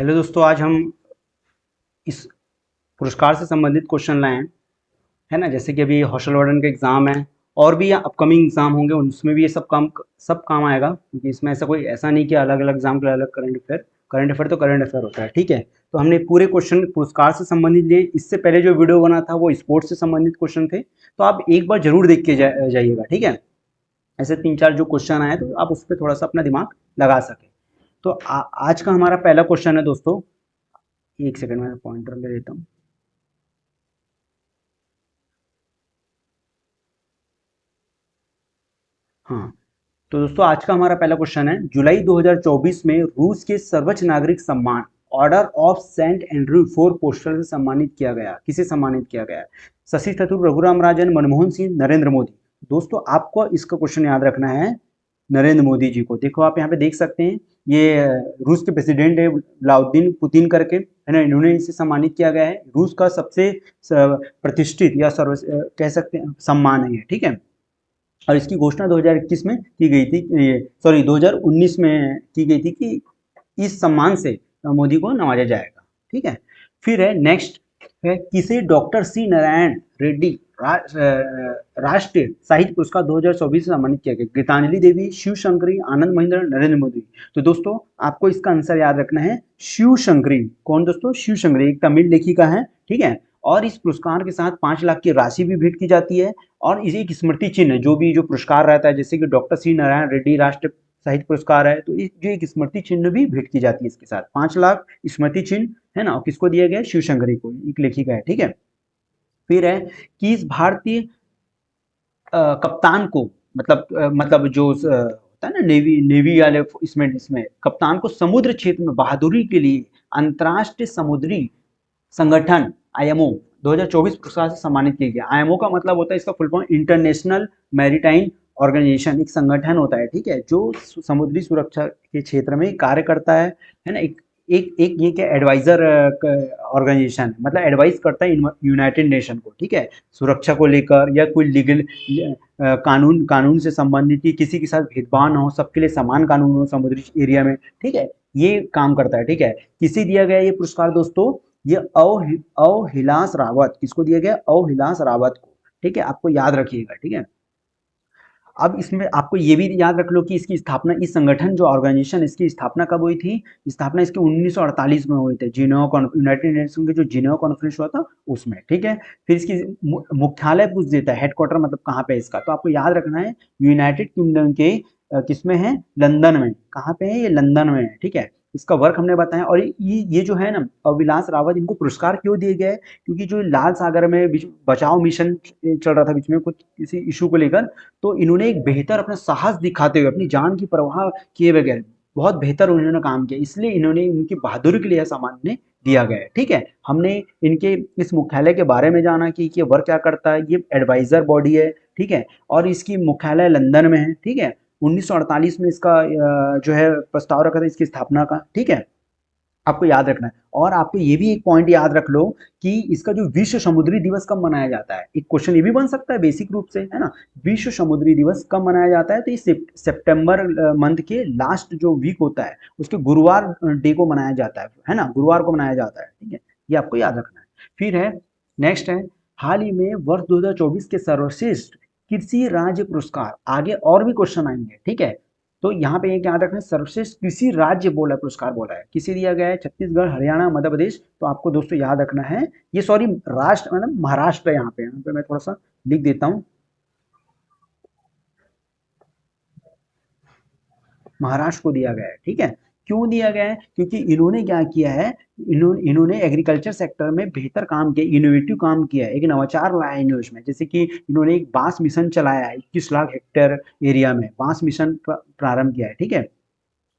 Hello दोस्तों, आज हम इस पुरस्कार से संबंधित क्वेश्चन लाए हैं, है ना। जैसे कि अभी हॉस्टल वार्डन का एग्ज़ाम है और भी अपकमिंग एग्ज़ाम होंगे, उसमें भी ये सब काम आएगा, क्योंकि इसमें ऐसा नहीं कि अलग अलग एग्जाम के अलग करंट अफेयर तो करंट अफेयर होता है, ठीक है। तो हमने पूरे क्वेश्चन पुरस्कार से संबंधित लिए। इससे पहले जो वीडियो बना था वो स्पोर्ट्स से संबंधित क्वेश्चन थे, तो आप एक बार जरूर देख के जाइएगा, ठीक है। ऐसे तीन चार जो क्वेश्चन आए तो आप उस पर थोड़ा सा अपना दिमाग लगा सकें। तो आज का हमारा पहला क्वेश्चन है दोस्तों। एक सेकंड में पॉइंटर ले लेता हूँ। हाँ, तो दोस्तों आज का हमारा पहला क्वेश्चन है, जुलाई 2024 में रूस के सर्वोच्च नागरिक सम्मान order of saint Andrew for postal से सम्मानित किया गया। किसे सम्मानित किया गया है? शशि थरूर, रघुराम राजन, मनमोहन सिंह, नरेंद्र मोदी। दोस्तों आपको इसका क्वेश्चन याद रखना है, नरेंद्र मोदी जी को। देखो आप यहाँ पे देख सकते हैं, ये रूस के प्रेसिडेंट है व्लादिमीर पुतिन करके, है ना। इन्होंने इसे सम्मानित किया गया है। रूस का सबसे प्रतिष्ठित या सर्व कह सकते हैं सम्मान है ये, ठीक है। और इसकी घोषणा 2021 में की गई थी, ये सॉरी 2019 में की गई थी कि इस सम्मान से मोदी को नवाजा जाएगा, ठीक है। फिर है नेक्स्ट है, किसे डॉक्टर सी नारायण रेड्डी राष्ट्रीय साहित्य पुरस्कार 2024 से सम्मानित किया गया? गीतांजलि देवी, शिव शंकरी, आनंद महिंद्रा, नरेंद्र मोदी। तो दोस्तों आपको इसका आंसर याद रखना है, शिव शंकरी। कौन दोस्तों? शिव शंकरी, एक तमिल लेखिका है, ठीक है। और इस पुरस्कार के साथ 5 लाख की राशि भी भेंट की जाती है, और इसे एक स्मृति चिन्ह, जो भी जो पुरस्कार रहता है, जैसे कि डॉक्टर सी नारायण रेड्डी राष्ट्रीय साहित्य पुरस्कार है, तो जो एक स्मृति चिन्ह भी भेंट की जाती है इसके साथ। 5 लाख स्मृति चिन्ह, है ना। और किसको दिया गया? शिव शंकरी को, एक लेखिका है, ठीक है। फिर है कि इस भारतीय कप्तान को, मतलब जो होता है ना नेवी नेवी वाले, इसमें कप्तान को समुद्र क्षेत्र में बहादुरी के लिए अंतर्राष्ट्रीय समुद्री संगठन आईएमओ 2024 पुरस्कार से सम्मानित किया गया। आईएमओ का मतलब होता है, इसका full form International Maritime Organization, एक संगठन होता है, ठीक है, जो समुद्री सुरक्षा के क्षेत्र में कार्य करता है ना। एक एक एक ये क्या एडवाइजर ऑर्गेनाइजेशन, मतलब एडवाइस करता है यूनाइटेड नेशन को, ठीक है, सुरक्षा को लेकर, या कोई लीगल कानून कानून से संबंधित, कि किसी के साथ भेदभाव ना हो, सबके लिए समान कानून हो समुद्री एरिया में, ठीक है, ये काम करता है, ठीक है। किसे दिया गया ये पुरस्कार दोस्तों? ये अवहिलास रावत। किसको दिया गया? अवहिलास रावत को, ठीक है। आपको याद रखिएगा, ठीक है। अब इसमें आपको ये भी याद रख लो कि इसकी स्थापना, इस संगठन जो ऑर्गेनाइजेशन, इसकी स्थापना कब हुई थी? स्थापना इसके 1948 में हुई थी, जिनेवा यूनाइटेड नेशन के जो जिनेवा कॉन्फ्रेंस हुआ था उसमें, ठीक है। फिर इसकी मुख्यालय पूछ देता है, हेडक्वार्टर मतलब कहाँ पे है इसका, तो आपको याद रखना है यूनाइटेड किंगडम के किसमें है? लंदन में। कहाँ पे है? ये लंदन में है, ठीक है। इसका वर्क हमने बताया। और ये जो है ना, अविलास रावत, इनको पुरस्कार क्यों दिए गए? क्योंकि जो लाल सागर में बचाव मिशन चल रहा था बीच में, कुछ किसी इशू को लेकर, तो इन्होंने एक बेहतर अपना साहस दिखाते हुए, अपनी जान की परवाह किए बगैर बहुत बेहतर उन्होंने काम किया, इसलिए इन्होंने उनकी बहादुरी के लिए यह सम्मान ने दिया गया है, ठीक है। हमने इनके इस मुख्यालय के बारे में जाना कि ये वर्क क्या करता है। ये एडवाइजर बॉडी है, ठीक है, और इसकी मुख्यालय लंदन में है, ठीक है। 1948 में इसका जो है प्रस्ताव रखा था इसकी स्थापना का, ठीक है। आपको याद रखना है। और आपको ये भी एक पॉइंट याद रख लो कि इसका जो विश्व समुद्री दिवस कब मनाया जाता है। एक क्वेश्चन ये भी बन सकता है बेसिक रूप से, है ना। विश्व समुद्री दिवस कब मनाया जाता है? तो ये सितंबर मंथ के लास्ट जो वीक होता है, उसके गुरुवार डे को मनाया जाता है ना, गुरुवार को मनाया जाता है, ठीक है। ये आपको याद रखना है। फिर है नेक्स्ट है, हाल ही में वर्ष 2024 के सर्वश्रेष्ठ कृषि राज्य पुरस्कार, आगे और भी क्वेश्चन आएंगे, ठीक है। तो यहाँ पे एक याद रखना, सर्वश्रेष्ठ कृषि राज्य बोला, पुरस्कार बोला है, किसे दिया गया है? छत्तीसगढ़, हरियाणा, मध्य प्रदेश। तो आपको दोस्तों याद रखना है, ये सॉरी राष्ट्र मतलब महाराष्ट्र है। यहाँ पे मैं थोड़ा सा लिख देता हूँ, महाराष्ट्र को दिया गया है, ठीक है। क्यों दिया गया है? क्योंकि इन्होंने क्या किया है, इन्होंने एग्रीकल्चर सेक्टर में बेहतर काम किया, इनोवेटिव काम किया है, एक नवाचार लाया है इसमें। जैसे कि इन्होंने एक बांस मिशन चलाया है, 21 लाख हेक्टेयर एरिया में बांस मिशन प्रारंभ किया है, ठीक है।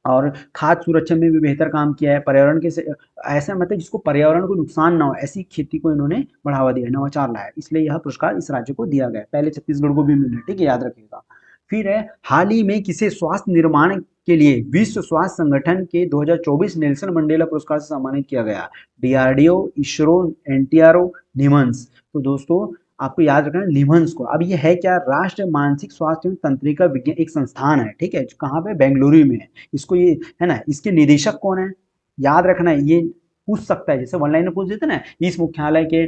और खाद्य सुरक्षा में भी बेहतर काम किया है, पर्यावरण के से ऐसा मतलब जिसको पर्यावरण को नुकसान ना हो, ऐसी खेती को इन्होंने बढ़ावा दिया है, नवाचार लाया है, इसलिए यह पुरस्कार इस राज्य को दिया गया है। पहले छत्तीसगढ़ को भी मिला है, ठीक है, याद रखिएगा। फिर है, हाल ही में किसे स्वास्थ्य निर्माण के लिए विश्व स्वास्थ्य संगठन के 2024 नेल्सन मंडेला पुरस्कार से सम्मानित किया गया? DRDO, ISRO, NTRO, NIMHANS. तो दोस्तों आपको याद रखना है निमंस को। अब ये है क्या? राष्ट्रीय मानसिक स्वास्थ्य एवं तंत्रिका विज्ञान एक संस्थान है, ठीक है, कहाँ पे? बेंगलुरु में है। इसको ये, है ना, इसके निदेशक कौन है? याद रखना है, ये पूछ सकता है, जैसे वन लाइन में पूछ देते ना, इस मुख्यालय के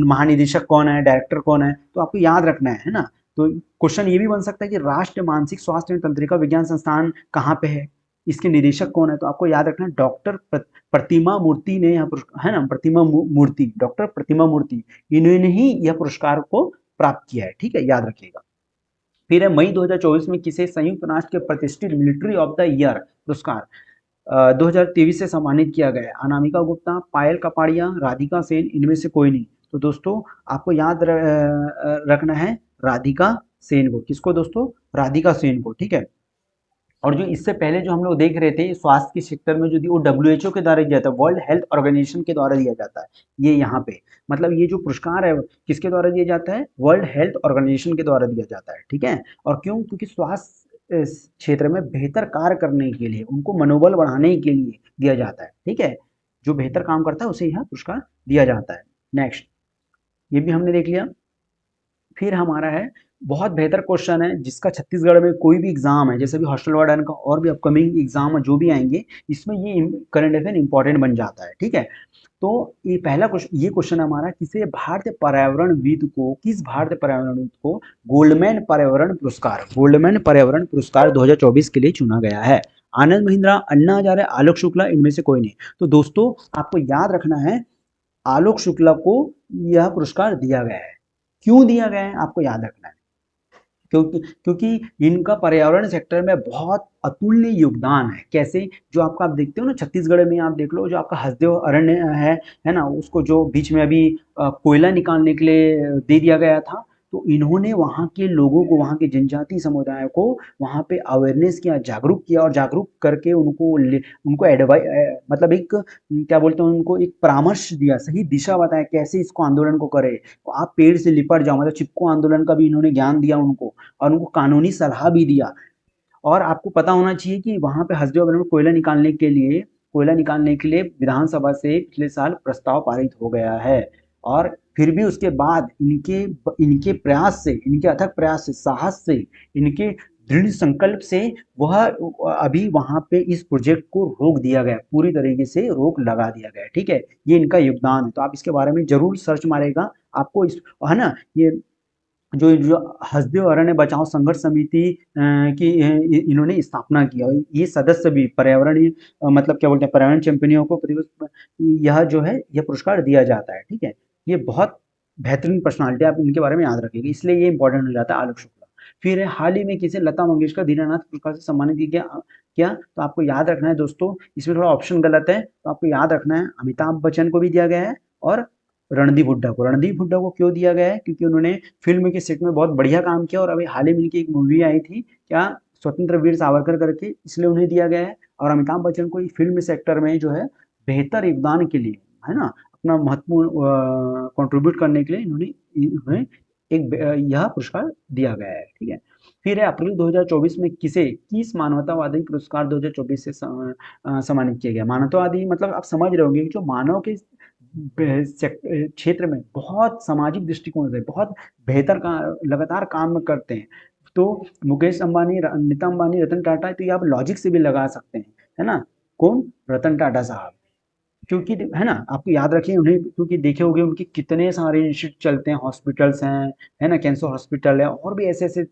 महानिदेशक कौन है, डायरेक्टर कौन है, तो आपको याद रखना है ना। तो क्वेश्चन ये भी बन सकता है कि राष्ट्रीय मानसिक स्वास्थ्य एवं तंत्रिका विज्ञान संस्थान कहाँ पे है, इसके निदेशक कौन है, तो आपको याद रखना है डॉक्टर प्रतिमा मूर्ति ने यह है ना, प्रतिमा मूर्ति, डॉक्टर प्रतिमा मूर्ति, इन्होंने ही यह पुरस्कार को प्राप्त किया है, ठीक है, याद रखिएगा। फिर है मई 2024 में किसे संयुक्त राष्ट्र के प्रतिष्ठित मिलिट्री ऑफ द ईयर पुरस्कार 2023 से सम्मानित किया गया है, अनामिका गुप्ता, पायल कपाड़िया, राधिका सेन, इनमें से कोई नहीं। तो दोस्तों आपको याद रखना है राधिका सेन को, किसको दोस्तों, राधिका सेन को, ठीक है। और जो इससे पहले जो हम लोग देख रहे थे स्वास्थ्य के सेक्टर में जो वो WHO के द्वारा दिया जाता है, वर्ल्ड हेल्थ ऑर्गेनाइजेशन के द्वारा दिया जाता है, ये यहाँ पे मतलब ये जो पुरस्कार है किसके द्वारा दिया जाता है, वर्ल्ड हेल्थ ऑर्गेनाइजेशन के द्वारा दिया जाता है, ठीक है। और क्यों, क्योंकि स्वास्थ्य क्षेत्र में बेहतर कार्य करने के लिए, उनको मनोबल बढ़ाने के लिए दिया जाता है, ठीक है, जो बेहतर काम करता है उसे यह पुरस्कार दिया जाता है। नेक्स्ट, ये भी हमने देख लिया। फिर हमारा है बहुत बेहतर क्वेश्चन है, जिसका छत्तीसगढ़ में कोई भी एग्जाम है, जैसे भी हॉस्टल वार्डन का और भी अपकमिंग एग्जाम है जो भी आएंगे, इसमें ये करंट अफेयर इंपॉर्टेंट बन जाता है, ठीक है। तो ये पहला क्वेश्चन, ये क्वेश्चन हमारा, किसे भारतीय पर्यावरणविद को, किस भारतीय पर्यावरणविद को गोल्डमैन पर्यावरण पुरस्कार, गोल्डमैन पर्यावरण पुरस्कार 2024 के लिए चुना गया है, आनंद महिंद्रा, अन्ना हजारे, आलोक शुक्ला, इनमें से कोई नहीं। तो दोस्तों आपको याद रखना है आलोक शुक्ला को यह पुरस्कार दिया गया है। क्यों दिया गया है आपको याद रखना है, क्योंकि इनका पर्यावरण सेक्टर में बहुत अतुल्य योगदान है। कैसे, जो आपका आप देखते हो ना छत्तीसगढ़ में, आप देख लो जो आपका हसदेव अरण्य है ना, उसको जो बीच में अभी कोयला निकालने के लिए दे दिया गया था, तो इन्होंने वहाँ के लोगों को, वहाँ के जनजाति समुदाय को वहाँ पे अवेयरनेस किया, जागरूक किया, और जागरूक करके उनको एडवाइस, मतलब एक क्या बोलते हैं, उनको एक परामर्श दिया, सही दिशा बताया कैसे इसको आंदोलन को करे। तो आप पेड़ से लिपट जाओ, मतलब चिपको आंदोलन का भी इन्होंने ज्ञान दिया उनको, और उनको कानूनी सलाह भी दिया। और आपको पता होना चाहिए कि वहाँ पे हसदेव अरण्य में कोयला निकालने के लिए विधानसभा से पिछले साल प्रस्ताव पारित हो गया है, और फिर भी उसके बाद इनके प्रयास से, इनके अथक प्रयास से, साहस से, इनके दृढ़ संकल्प से वह अभी वहां पे इस प्रोजेक्ट को रोक दिया गया, पूरी तरीके से रोक लगा दिया गया, ठीक है। ये इनका योगदान है, तो आप इसके बारे में जरूर सर्च मारेगा, आपको इस, है ना, ये जो हसदेव अरण्य बचाओ संघर्ष समिति की इन्होंने स्थापना किया, ये सदस्य भी पर्यावरणीय मतलब क्या बोलते हैं, पर्यावरण चैंपियनों को यह जो है यह पुरस्कार दिया जाता है, ठीक है। ये बहुत बेहतरीन पर्सनालिटी, आप इनके बारे में याद रखिएगा, इसलिए ये इंपॉर्टेंट हो जाता है आलोक शुक्ला। फिर हाल ही में किसे लता मंगेशकर दीनानाथ पुरस्कार से सम्मानित किया, तो आपको याद रखना है दोस्तों, इसमें थोड़ा ऑप्शन गलत है, तो आपको याद रखना है अमिताभ बच्चन को भी दिया गया है, और रणदीप हुड्डा को क्यों दिया गया है, क्योंकि उन्होंने फिल्म के सेट में बहुत बढ़िया काम किया, और अभी हाल ही में इनकी एक मूवी आई थी क्या, स्वतंत्र वीर सावरकर करके, इसलिए उन्हें दिया गया है। और अमिताभ बच्चन को फिल्म सेक्टर में जो है बेहतर योगदान के लिए, है ना, अपना महत्वपूर्ण कंट्रीब्यूट करने के लिए इन्होंने एक यह पुरस्कार दिया गया है, ठीक है। फिर है अप्रैल 2024 में किस मानवतावादी पुरस्कार 2024 से सम्मानित किया गया। मानवतावादी मतलब आप समझ रहे होंगे, जो मानव के क्षेत्र में बहुत सामाजिक दृष्टिकोण से बहुत बेहतर लगातार काम करते हैं, तो मुकेश अंबानी, नीता अंबानी, रतन टाटा, तो ये आप लॉजिक से भी लगा सकते हैं, है ना, कौन, रतन टाटा साहब, क्योंकि है ना, आपको याद रखिए उन्हें, क्योंकि देखे होंगे उनके कितने सारे इंस्टीट्यूट चलते हैं, हॉस्पिटल्स हैं, है ना, कैंसर हॉस्पिटल है, और भी ऐसे ऐसे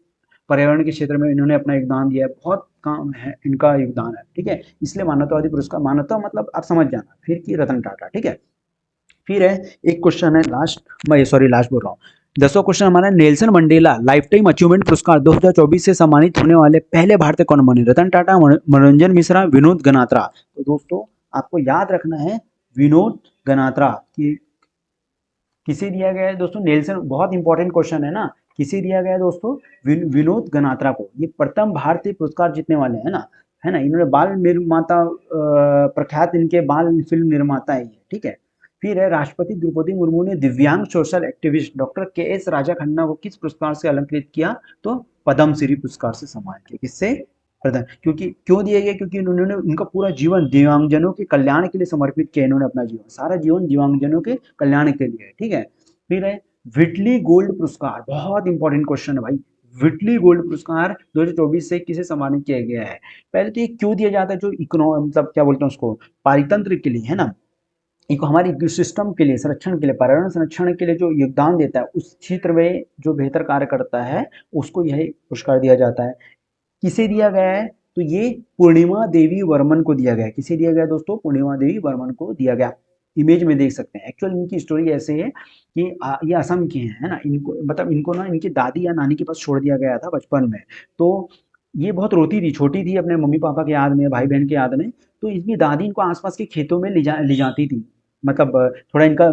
पर्यावरण के क्षेत्र में इन्होंने अपना योगदान दिया है, बहुत काम है इनका योगदान है, ठीक है। इसलिए मानवतावादी पुरस्कार, मानवता मतलब आप समझ जाना, फिर की रतन टाटा, ठीक है। फिर है एक क्वेश्चन है लास्ट, मैं सॉरी लास्ट बोल रहा हूँ, 10वां क्वेश्चन हमारा, Nelson Mandela life time achievement पुरस्कार 2024 से सम्मानित होने वाले पहले भारतीय कौन बने, रतन टाटा, मनोरंजन मिश्रा, विनोद गनात्रा। तो दोस्तों आपको याद रखना है विनोद गनात्रा की, किसे दिया गया है दोस्तों, नेल्सन, बहुत इंपॉर्टेंट क्वेश्चन है ना, किसे दिया गया है दोस्तों, विनोद गनात्रा को, ये प्रथम भारतीय पुरस्कार जीतने वाले हैं ना, है ना, इन्होंने बाल निर्माता, प्रख्यात इनके बाल फिल्म निर्माता है, ठीक है। फिर है राष्ट्रपति द्रौपदी मुर्मू ने दिव्यांग सोशल एक्टिविस्ट डॉक्टर KS राजा खन्ना को किस पुरस्कार से अलंकृत किया, तो पद्म श्री पुरस्कार से सम्मानित किया, किससे, प्रदान, क्योंकि क्यों दिए गए, क्योंकि उन्होंने उनका पूरा जीवन दिव्यांगजनों के कल्याण के लिए समर्पित किया, इन्होंने अपना जीवन, सारा जीवन दिव्यांगजनों के कल्याण के लिए, ठीक है। फिर है व्हिटली गोल्ड पुरस्कार, बहुत इंपॉर्टेंट क्वेश्चन है भाई, विटली गोल्ड पुरस्कार 2024 से किसे सम्मानित किया गया है? पहले तो ये क्यों दिया जाता है, जो इकोनो मतलब क्या बोलते हैं उसको, पारितंत्र के लिए, है ना, हमारी इकोसिस्टम के लिए, संरक्षण के लिए, पर्यावरण संरक्षण के लिए जो योगदान देता है, उस क्षेत्र में जो बेहतर कार्य करता है उसको यह पुरस्कार दिया जाता है। किसे दिया गया है? तो ये पूर्णिमा देवी वर्मन को दिया गया है। किसे दिया गया है दोस्तों? पूर्णिमा देवी वर्मन को दिया गया। इमेज में देख सकते हैं। एक्चुअल इनकी स्टोरी ऐसे है कि ये असम के हैं, है ना, इनको मतलब इनको ना इनकी दादी या नानी के पास छोड़ दिया गया था बचपन में। तो ये बहुत रोती थी, छोटी थी, अपने मम्मी पापा की याद में, भाई बहन की याद में। तो इनकी दादी इनको आसपास के खेतों में ले जाती थी, मतलब थोड़ा इनका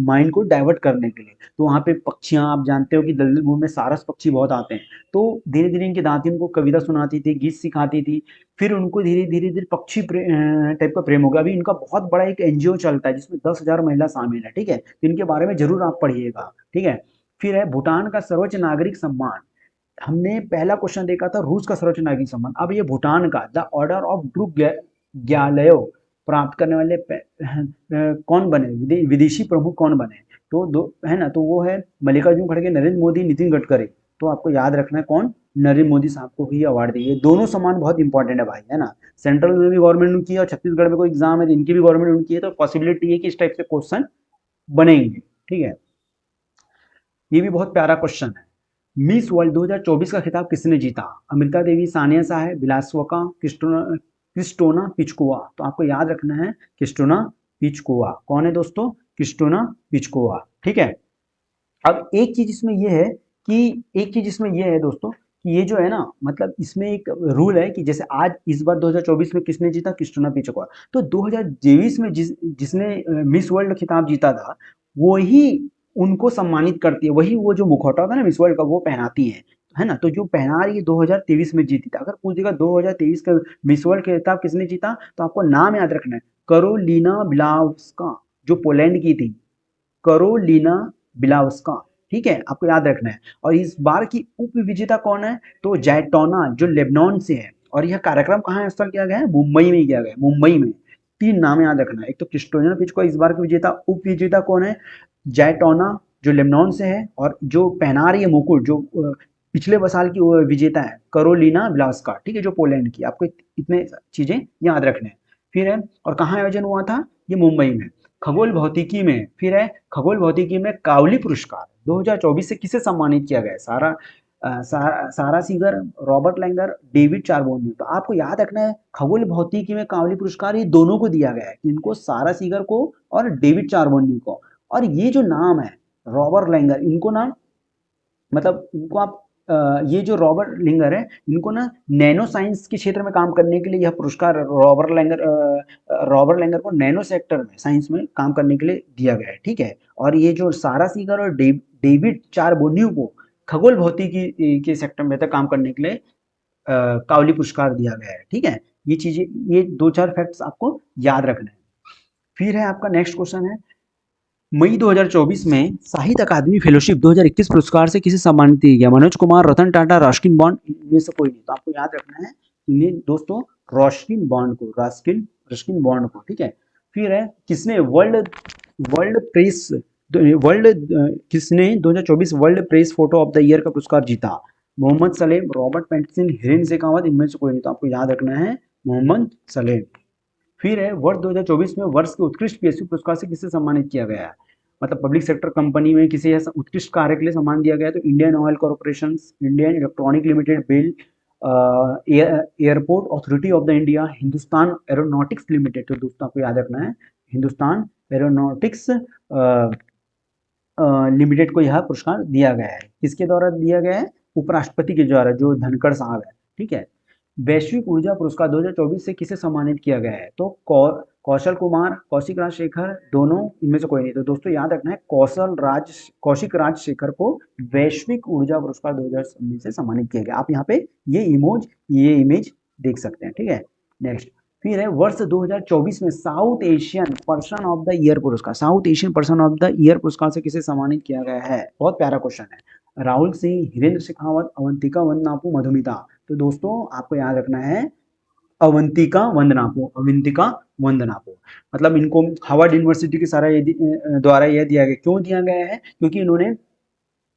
माइंड को डाइवर्ट करने के लिए। तो वहाँ पे पक्षियाँ, आप जानते हो कि दलदल भूमि में सारस पक्षी बहुत आते हैं। तो धीरे धीरे इनकी दादी उनको कविता सुनाती थी, गीत सिखाती थी। फिर उनको धीरे धीरे धीरे पक्षी टाइप का प्रेम हो गया। अभी इनका बहुत बड़ा एक एनजीओ चलता है जिसमें 10,000 महिला शामिल है, ठीक है। तो इनके बारे में जरूर आप पढ़िएगा, ठीक है। फिर है भूटान का सर्वोच्च नागरिक सम्मान। हमने पहला क्वेश्चन देखा था रूस का सर्वोच्च नागरिक सम्मान, अब ये भूटान का द ऑर्डर ऑफ ड्रुप ग्यालयो प्राप्त करने वाले कौन बने, विदेशी प्रमुख कौन बने? तो दो है ना, तो वो है मल्लिकार्जुन खड़गे, नरेंद्र मोदी, नितिन गडकरी। तो आपको याद रखना है कौन, नरेंद्र मोदी साहब को ही अवार्ड दिए। दोनों सम्मान बहुत इंपॉर्टेंट है भाई, है ना। सेंट्रल में भी गवर्नमेंट ने किया और छत्तीसगढ़ में कोई एग्जाम है तो इनकी भी गवर्नमेंट ने की है, तो पॉसिबिलिटी है कि इस टाइप से क्वेश्चन बनेंगे, ठीक है। ये भी बहुत प्यारा क्वेश्चन है। मिस वर्ल्ड 2024 का खिताब किसने जीता? अमृता देवी, सानिया साहब, बिलासवका, क्रिस्टोना पिचकोवा। तो आपको याद रखना है क्रिस्टोना पिचकोवा। कौन है दोस्तों? क्रिस्टोना पिचकोवा, ठीक है। अब एक चीज इसमें यह है दोस्तों कि ये जो है ना, मतलब इसमें एक रूल है कि जैसे आज इस बार 2024 में किसने जीता? क्रिस्टोना पिचकोवा। तो 2023 में जिसने मिस वर्ल्ड खिताब जीता था, वही उनको सम्मानित करती है, वही वो जो मुखौटा होता है ना मिस वर्ल्ड का, वो पहनाती है ना। तो जो पहना रही है 2023 में जीती था। अगर पूछ देगा 2023 का मिस वर्ल्ड खिताब किसने जीता, तो आपको नाम याद रखना है, करोलिना बिलावस्का, जो पोलैंड की थी, करोलिना बिलावस्का, ठीक है, आपको याद रखना है। और इस बार की उप विजेता कौन है? तो जैटोना, जो लेबनान से है। और यह कार्यक्रम कहाँ स्थल किया गया है? मुंबई में किया गया है, मुंबई में। तीन नाम याद रखना है, एक तो क्रिस्टोना पिचको इस बार की विजेता, उप विजेता कौन है? जैटोना, जो लेबनान से है, और जो पहना रही है मुकुट, जो पिछले साल की विजेता है, करोलिना ब्लास्का, ठीक है, जो पोलैंड की। आपको इतने चीजें याद रखने हैं। फिर है, और कहाँ आयोजन हुआ था? ये मुंबई में। खगोल भौतिकी में, फिर है खगोल भौतिकी में काउली पुरस्कार 2024 से किसे सम्मानित किया गया है? सारा सीगर, रॉबर्ट लैंगर, डेविड चारबोनी। तो आपको याद रखना है खगोल भौतिकी में काउली पुरस्कार ये दोनों को दिया गया है, इनको सारा सीगर को और डेविड चारबोनी को। और ये जो नाम है रॉबर्ट लैंगर, इनको ना मतलब इनको आप ये जो रॉबर्ट लिंगर है, इनको ना नैनो साइंस के क्षेत्र में काम करने के लिए यह पुरस्कार रॉबर्ट लैंगर को नैनो सेक्टर में, साइंस में काम करने के लिए दिया गया है, ठीक है। और ये जो सारा सीगर और डेविड चारबोन्यू को खगोल भौतिकी के सेक्टर में बेहतर काम करने के लिए काउली पुरस्कार दिया गया है, ठीक है। ये चीजें, ये दो चार फैक्ट्स आपको याद रखने हैं। फिर है आपका नेक्स्ट क्वेश्चन है, मई 2024 में साहित्य अकादमी फेलोशिप 2021 पुरस्कार से किसे सम्मानित किया गया? मनोज कुमार, रतन टाटा, रस्किन बॉन्ड, इनमें से कोई नहीं। तो आपको याद रखना है इन्हें दोस्तों, रस्किन बॉन्ड को, रस्किन बॉन्ड को, ठीक है। फिर है किसने वर्ल्ड प्रेस वर्ल्ड किसने 2024 world press photo of the year का पुरस्कार जीता? मोहम्मद सलेम, रॉबर्ट पैटिंसन, हिरेन शेखावत, इनमें से कोई नहीं। तो आपको याद रखना है मोहम्मद सलेम। फिर है वर्ष 2024 में वर्ष के उत्कृष्ट पीएसयू पुरस्कार से किसे सम्मानित किया गया है? मतलब पब्लिक सेक्टर कंपनी में किसे उत्कृष्ट कार्य के लिए सम्मान दिया गया है? तो Indian Oil Corporation, Indian Electronic Limited, BEL, Airport Authority of the India, Hindustan Aeronautics Limited. तो दोस्तों आपको याद रखना है हिंदुस्तान एरोनॉटिक्स लिमिटेड को यह पुरस्कार दिया गया है। किसके द्वारा दिया गया है? उपराष्ट्रपति के द्वारा, जो धनखड़ साहब है, ठीक है। वैश्विक ऊर्जा पुरस्कार 2024 से किसे सम्मानित किया गया है? तो कौशल कुमार, कौशिक राजशेखर, दोनों, इनमें से कोई नहीं। तो दोस्तों याद रखना है कौशिक राजशेखर को वैश्विक ऊर्जा पुरस्कार 2019 से सम्मानित किया गया। आप यहाँ पे ये इमेज देख सकते हैं, ठीक है। नेक्स्ट, फिर है वर्ष 2024 में South Asian person of the year पुरस्कार, South Asian person of the year पुरस्कार से किसे सम्मानित किया गया है? बहुत प्यारा क्वेश्चन है। राहुल सिंह, हिरेंद्र शेखावत, अवंतिका वंदनापू, मधुमिता। तो दोस्तों आपको याद रखना है अवंतिका वंदनापू। मतलब इनको हार्वर्ड यूनिवर्सिटी के द्वारा यह दिया गया। क्यों दिया गया है? क्योंकि इन्होंने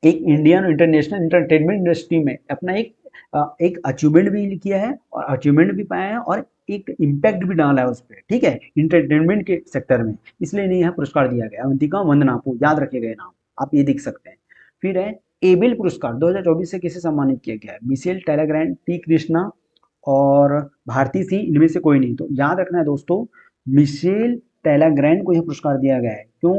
एक इंडियन इंटरनेशनल एंटरटेनमेंट इंडस्ट्री में अपना एक अचीवमेंट भी किया है और अचीवमेंट भी पाया है और एक इम्पैक्ट भी डाला है उस पर, ठीक है, इंटरटेनमेंट के सेक्टर में, इसलिए इन्हें यह पुरस्कार दिया गया। अवंतिका वंदनापू, याद रखे गए नाम, आप ये देख सकते हैं। फिर है एबेल पुरस्कार 2024 से किसे सम्मानित किया गया है? मिशेल टेलेग्रैंड, टी कृष्णा और भारती सिंह, इनमें से कोई नहीं। तो याद रखना है दोस्तों, मिशेल टेलाग्रैंड को यह पुरस्कार दिया गया है। क्यों?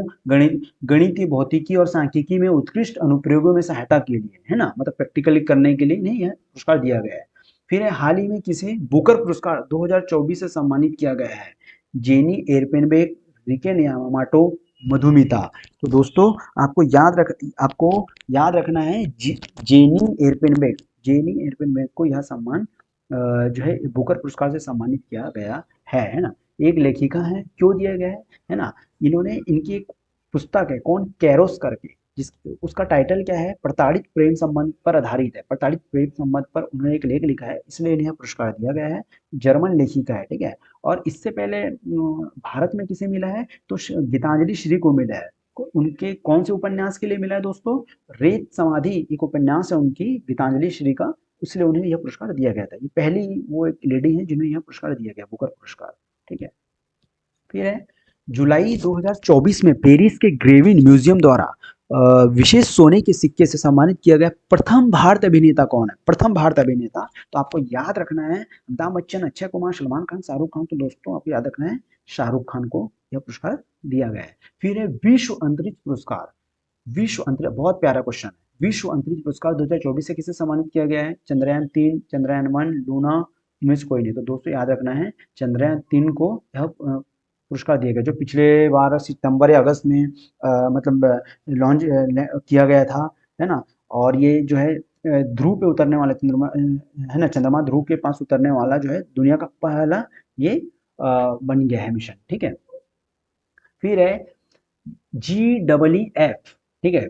गणितीय भौतिकी और सांख्यिकी में उत्कृष्ट अनुप्रयोगों में सहायता के लिए, है ना, मतलब प्रैक्टिकली करने के लिए इन्हें यह पुरस्कार दिया गया है। फिर है हाल ही में किसे बुकर पुरस्कार 2024 से सम्मानित किया गया है? Jenny Erpenbeck, Riken Yamamoto, Madhumita. तो दोस्तों आपको याद रखना है जेनी एयरपेनबेक को यह सम्मान जो है बुकर पुरस्कार से सम्मानित किया गया है ना। एक लेखिका है, क्यों दिया गया है ना, इन्होंने इनकी एक पुस्तक है, कौन, कैरोस करके, जिस उसका टाइटल क्या है, प्रताड़ित प्रेम संबंध पर आधारित है, प्रताड़ित प्रेम संबंध पर उन्होंने एक लेख लिखा है, इसलिए इन्हें पुरस्कार दिया गया है। जर्मन लेखिका है, ठीक है। और इससे पहले भारत में किसे मिला है? तो गीतांजलि श्री को मिला है। उनके कौन से उपन्यास के लिए मिला है दोस्तों? रेत समाधि एक उपन्यास है उनकी, गीतांजलि श्री का, इसलिए उन्हें यह पुरस्कार दिया गया था। ये पहली वो एक लेडी है जिन्हें यह पुरस्कार दिया गया, बुकर पुरस्कार, ठीक है। फिर है जुलाई 2024 में पेरिस के ग्रेविन म्यूजियम द्वारा विशेष सोने के सिक्के से सम्मानित किया गया प्रथम भारतीय अभिनेता कौन है? प्रथम भारतीय अभिनेता, तो आपको याद रखना है अमिताभ बच्चन, अक्षय कुमार, सलमान खान, शाहरुख खान। तो दोस्तों आपको याद रखना है शाहरुख खान को यह पुरस्कार दिया गया है। फिर है विश्व अंतरिक्ष पुरस्कार, विश्व अंतरिक्ष, बहुत प्यारा क्वेश्चन है। विश्व अंतरिक्ष पुरस्कार 2024 से किसे सम्मानित किया गया है? चंद्रयान 3, चंद्रयान 1, लूना, इनमें से कोई नहीं। तो दोस्तों याद रखना है चंद्रयान 3 को यह पुरस्कार दिया गया, जो पिछले बार सितंबर या अगस्त में मतलब लॉन्च किया गया था, है ना। और ये जो है ध्रुव पे उतरने वाला चंद्रमा है ना, चंद्रमा ध्रुव के पास उतरने वाला जो है दुनिया का पहला ये बन गया है मिशन, ठीक है। फिर है GEEF, ठीक है,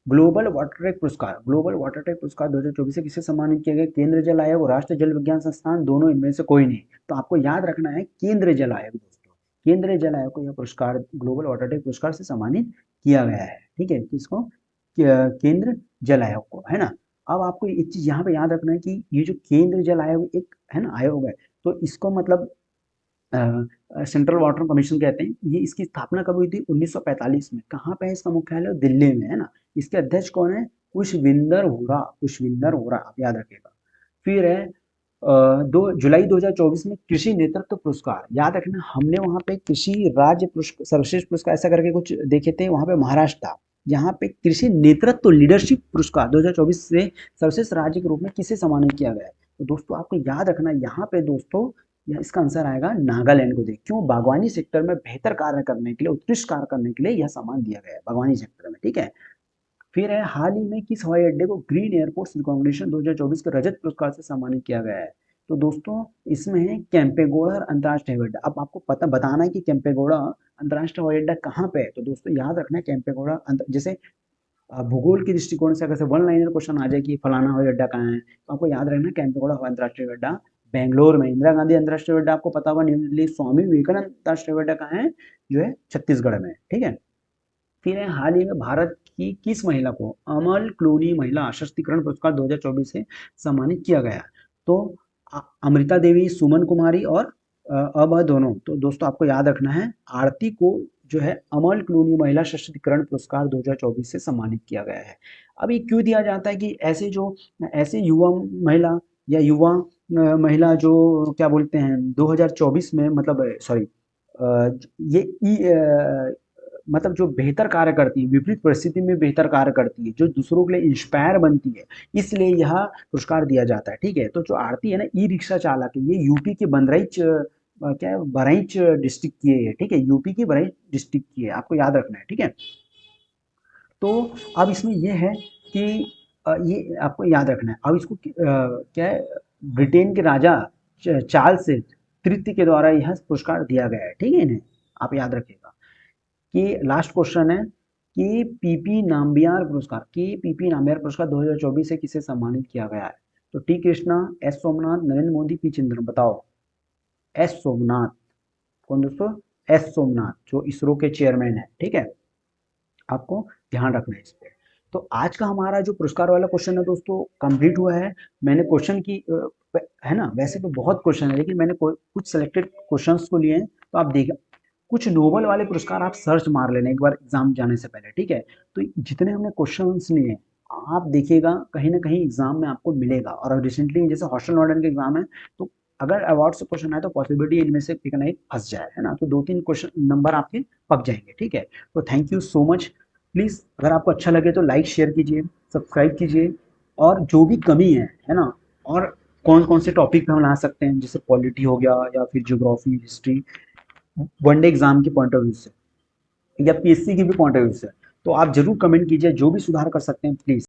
ग्लोबल वाटर टेक पुरस्कार 2024 से किसे सम्मानित किया गया? केंद्र जल आयोग, राष्ट्रीय जल विज्ञान संस्थान, दोनों, इनमें से कोई नहीं। तो आपको याद रखना है केंद्र जल आयोग दोस्तों, केंद्रीय जल आयोग को यह पुरस्कार ग्लोबल वाटर टेक पुरस्कार से सम्मानित किया गया है, ठीक है, किसको? केंद्र जल आयोग को, है ना। अब आपको एक चीज यहाँ पे याद रखना है कि ये जो केंद्र जल आयोग एक है ना आयोग है, तो इसको मतलब सेंट्रल वाटर कमीशन कहते हैं। ये इसकी स्थापना कब हुई थी? 1945 में। कहाँ पे है इसका मुख्यालय? दिल्ली में, है ना। इसके अध्यक्ष कौन है? पुष्पिंदर होरा, आप याद रखिएगा। फिर है 2 जुलाई 2024 में कृषि नेतृत्व पुरस्कार, याद रखना, हमने वहां पे कृषि राज्य सर्वश्रेष्ठ पुरस्कार ऐसा करके कुछ देखे थे, वहां पे महाराष्ट्र था। यहाँ पे कृषि नेतृत्व लीडरशिप पुरस्कार 2024 से सर्वश्रेष्ठ राज्य के रूप में किसे सम्मानित किया गया है? तो दोस्तों आपको याद रखना यहाँ पे दोस्तों, इसका आंसर आएगा नागालैंड को। देख, क्यों? बागवानी सेक्टर में बेहतर कार्य करने के लिए, उत्कृष्ट कार्य करने के लिए यह सम्मान दिया गया है बागवानी सेक्टर में, ठीक है। फिर है हाल ही में किस हवाई अड्डे को ग्रीन एयरपोर्ट रिकॉग्निशन 2024 के रजत पुरस्कार से सम्मानित किया गया है? तो दोस्तों इसमें है केम्पेगौड़ा अंतर्राष्ट्रीय हवाई अड्डा। अब आपको पता बताना है कि केम्पेगौड़ा अंतर्राष्ट्रीय हवाई अड्डा कहाँ पे है। तो दोस्तों याद रखना है केम्पेगौड़ा जैसे भूगोल के दृष्टिकोण से अगर वन लाइनर क्वेश्चन आ जाए कि फलाना हवाई अड्डा कहाँ है, तो आपको याद रखना केम्पेगौड़ा अंतर्राष्ट्रीय अड्डा बेंगलोर में, इंदिरा गांधी अंतर्राष्ट्रीय अड्डा आपको पता होगा न्यू दिल्ली, स्वामी विवेकानंद अंतर्राष्ट्रीय अड्डा कहाँ है? जो है छत्तीसगढ़ में, ठीक है। फिर है हाल ही में भारत की किस महिला को अमल क्लूनी महिला सशक्तिकरण पुरस्कार 2024 से सम्मानित किया गया? तो अमृता देवी, सुमन कुमारी और अब दोनों। तो दोस्तों आपको याद रखना है आरती को जो है अमल क्लूनी महिला सशक्तिकरण पुरस्कार 2024 से सम्मानित किया गया है। अब ये क्यों दिया जाता है कि ऐसे युवा महिला या युवा महिला जो क्या बोलते हैं 2024 में, मतलब सॉरी, ये मतलब जो बेहतर कार्य करती है, विपरीत परिस्थिति में बेहतर कार्य करती है, जो दूसरों के लिए इंस्पायर बनती है, इसलिए यह पुरस्कार दिया जाता है, ठीक है। तो जो आरती है ना, ई रिक्शा चालक है, ये यूपी के बहराइच क्या है, बहराइच डिस्ट्रिक्ट की है, ठीक है, यूपी की बहराइच डिस्ट्रिक्ट की है, आपको याद रखना है, ठीक है। तो अब इसमें यह है कि ये आपको याद रखना है। अब इसको क्या है, ब्रिटेन के राजा चार्ल्स तृतीय के द्वारा यह पुरस्कार दिया गया है, ठीक है, इन्हें आप याद रखिएगा। कि लास्ट क्वेश्चन है कि पीपी नाम्बियार पुरस्कार 2024 से किसे सम्मानित किया गया है? तो T Krishna, S Somnath, Narendra Modi, P Chidambaram, बताओ। एस सोमनाथ, कौन दोस्तों? एस सोमनाथ, जो इसरो के चेयरमैन है, ठीक है, आपको ध्यान रखना है इस पे। तो आज का हमारा जो पुरस्कार वाला क्वेश्चन है दोस्तों कंप्लीट हुआ है। मैंने क्वेश्चन की है ना, वैसे तो बहुत क्वेश्चन है लेकिन मैंने कुछ सिलेक्टेड क्वेश्चंस को लिए हैं, तो आप देखिए कुछ नोबल वाले पुरस्कार आप सर्च मार लेना एक बार एग्जाम जाने से पहले, ठीक है। तो जितने हमने क्वेश्चंस लिए हैं, आप देखिएगा कहीं ना कहीं एग्जाम में आपको मिलेगा। और रिसेंटली जैसे हॉस्टल वार्डन के एग्जाम है, तो अगर अवार्ड से क्वेश्चन आए तो पॉसिबिलिटी इनमें से एक ना एक फंस जाए, है ना। तो 2-3 क्वेश्चन नंबर आपके पक जाएंगे, ठीक है। तो thank you so much. Please अगर आपको अच्छा लगे तो लाइक शेयर कीजिए, सब्सक्राइब कीजिए। और जो भी कमी है ना, और कौन कौन से टॉपिक हम ला सकते हैं, जैसे पॉलिटी हो गया या फिर ज्योग्राफी, हिस्ट्री, वनडे एग्जाम के पॉइंट ऑफ व्यू से या पीएससी की भी पॉइंट ऑफ व्यू से, तो आप जरूर कमेंट कीजिए। जो भी सुधार कर सकते हैं प्लीज।